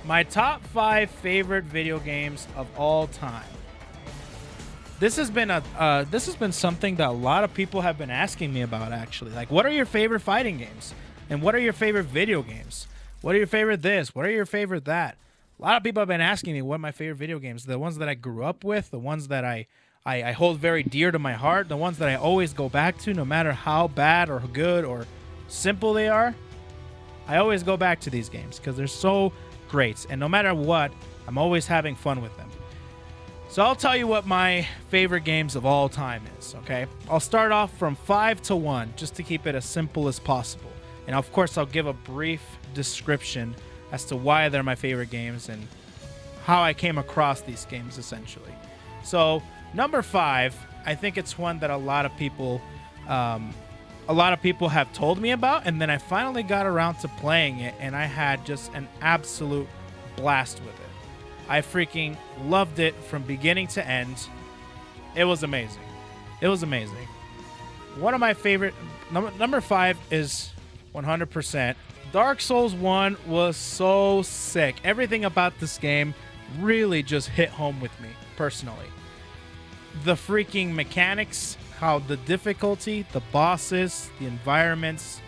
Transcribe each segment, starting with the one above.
My top 5 favorite video games of all time. This has been something that a lot of people have been asking me about, actually. Like, what are your favorite fighting games? And what are your favorite video games? What are your favorite this? What are your favorite that? A lot of people have been asking me what my favorite video games, the ones that I grew up with, the ones that I hold very dear to my heart, the ones that I always go back to no matter how bad or good or simple they are. I always go back to these games because they're so great. And no matter what, I'm always having fun with them. So I'll tell you what my favorite games of all time is, okay? I'll start off from 5 to 1 just to keep it as simple as possible. And of course, I'll give a brief description as to why they're my favorite games and how I came across these games, essentially. So number 5, I think it's one that a lot of people have told me about, and then I finally got around to playing it, and I had just an absolute blast with it. I freaking loved it from beginning to end. It was amazing. It was amazing. One of my favorite number 5 is 100%. Dark Souls 1 was so sick. Everything about this game really just hit home with me personally. The freaking mechanics, how the difficulty, the bosses, the environments,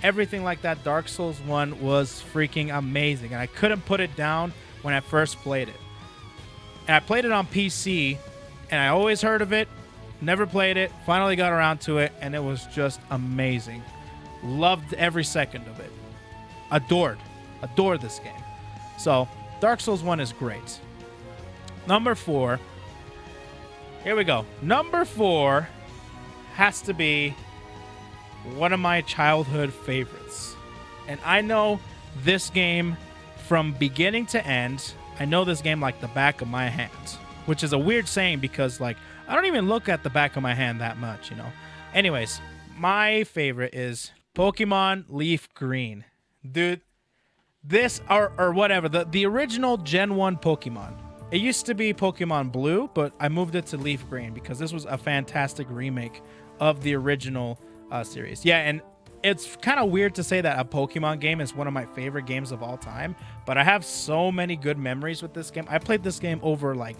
everything like that. Dark Souls 1 was freaking amazing, and I couldn't put it down when I first played it. And I played it on PC, and I always heard of it, never played it, finally got around to it, and it was just amazing. Loved every second of it. Adored this game. So, Dark Souls 1 is great. Number 4. Here we go. Number 4 has to be one of my childhood favorites. And I know this game from beginning to end. I know this game like the back of my hand, which is a weird saying because, like, I don't even look at the back of my hand that much, you know. Anyways, my favorite is Pokemon Leaf Green. Dude, this or whatever, the original Gen 1 Pokemon. It used to be Pokemon Blue, but I moved it to Leaf Green because this was a fantastic remake of the original series. Yeah, and it's kind of weird to say that a Pokemon game is one of my favorite games of all time, but I have so many good memories with this game. I played this game over, like,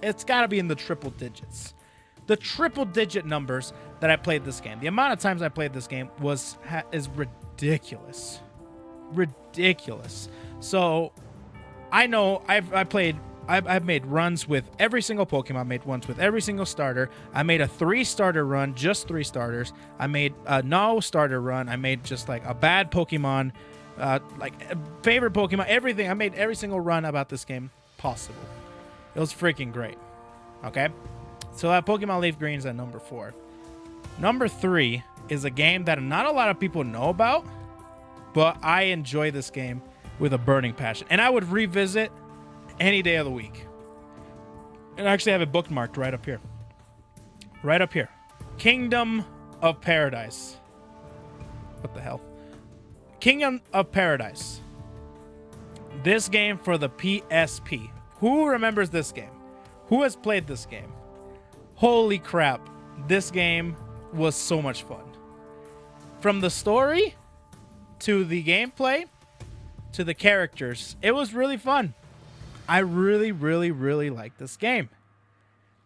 it's got to be in the triple digits. The triple digit numbers that I played this game. The amount of times I played this game is ridiculous. Ridiculous. So I know I've made runs with every single Pokemon. I made ones with every single starter. I made a 3-starter run, just 3 starters. I made a no starter run. I made just like a bad Pokemon, like favorite Pokemon, everything. I made every single run about this game possible. It was freaking great. Okay, so that Pokemon Leaf Green is at number 4. Number 3 is a game that not a lot of people know about, but I enjoy this game with a burning passion, and I would revisit any day of the week. And I actually have it bookmarked right up here. Right up here. Kingdom of Paradise. What the hell? Kingdom of Paradise. This game for the PSP. Who remembers this game? Who has played this game? Holy crap. This game was so much fun. From the story to the gameplay to the characters, it was really fun. I really, really, really like this game.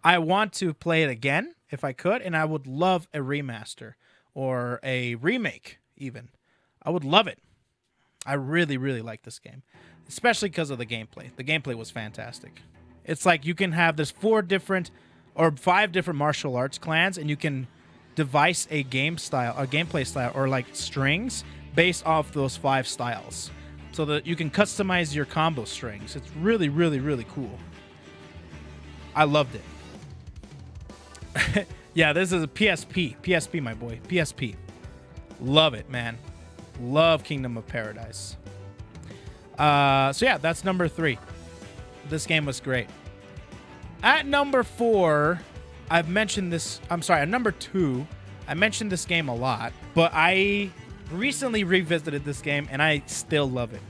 I want to play it again if I could, and I would love a remaster or a remake even. I would love it. I really, really like this game, especially because of the gameplay. The gameplay was fantastic. It's like you can have there's 4 different or 5 different martial arts clans, and you can devise a gameplay style, or like strings based off those 5 styles, so that you can customize your combo strings. It's really, really, really cool. I loved it. Yeah, this is a PSP. PSP, my boy. PSP. Love it, man. Love Kingdom of Paradise. So yeah, that's number 3. This game was great. At number 4, I've mentioned this. I'm sorry, at number 2, I mentioned this game a lot, but I recently revisited this game, and I still love it.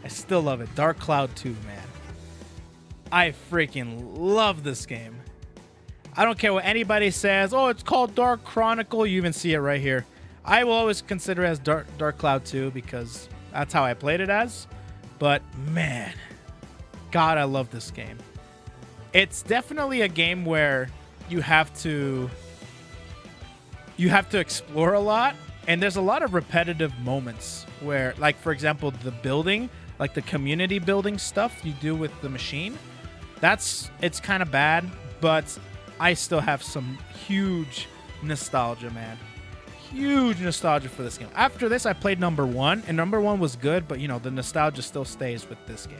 I still love it. Dark Cloud 2, man. I freaking love this game. I don't care what anybody says. Oh, it's called Dark Chronicle. You even see it right here. I will always consider it as Dark Cloud 2 because that's how I played it as. But man, God, I love this game. It's definitely a game where you have to explore a lot, and there's a lot of repetitive moments where, like, for example, the building, like the community building stuff you do with the machine, it's kind of bad, but I still have some huge nostalgia, man. Huge nostalgia for this game. After this, I played number 1, and number 1 was good, but, you know, the nostalgia still stays with this game.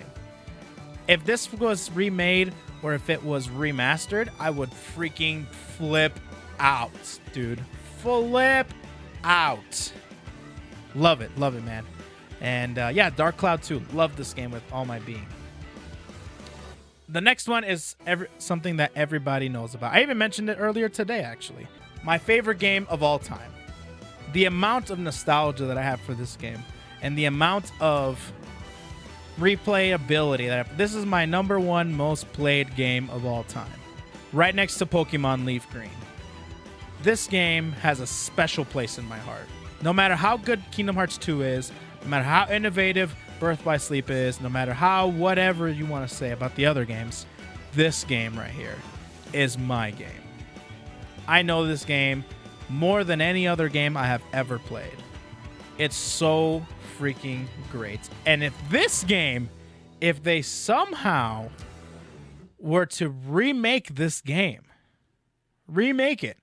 If this was remade or if it was remastered, I would freaking flip out, dude. Flip out. Love it, man. And yeah, Dark Cloud 2. Love this game with all my being. The next one is something that everybody knows about. I even mentioned it earlier today, actually. My favorite game of all time. The amount of nostalgia that I have for this game and the amount of replayability this is my number 1 most played game of all time. Right next to Pokemon Leaf Green. This game has a special place in my heart. No matter how good Kingdom Hearts 2 is, no matter how innovative Birth by Sleep is, no matter how whatever you want to say about the other games, this game right here is my game. I know this game more than any other game I have ever played. It's so freaking great. And if they somehow were to remake this game, remake it,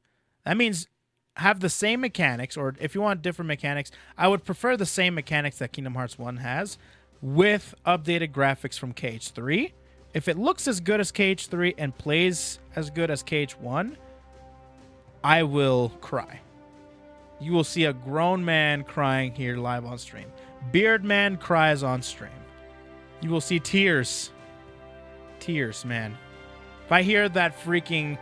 that means have the same mechanics, or if you want different mechanics, I would prefer the same mechanics that Kingdom Hearts 1 has with updated graphics from KH3. If it looks as good as KH3 and plays as good as KH1, I will cry. You will see a grown man crying here live on stream. Beard man cries on stream. You will see tears. Tears, man. If I hear that freaking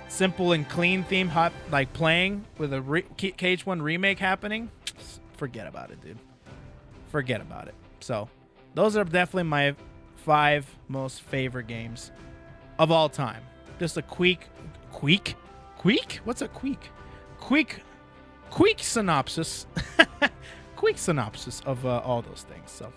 simple and clean theme like playing with a KH1 remake happening, forget about it, dude. Forget about it. So those are definitely my 5 most favorite games of all time. Just a quick what's a quick synopsis quick synopsis of all those things. So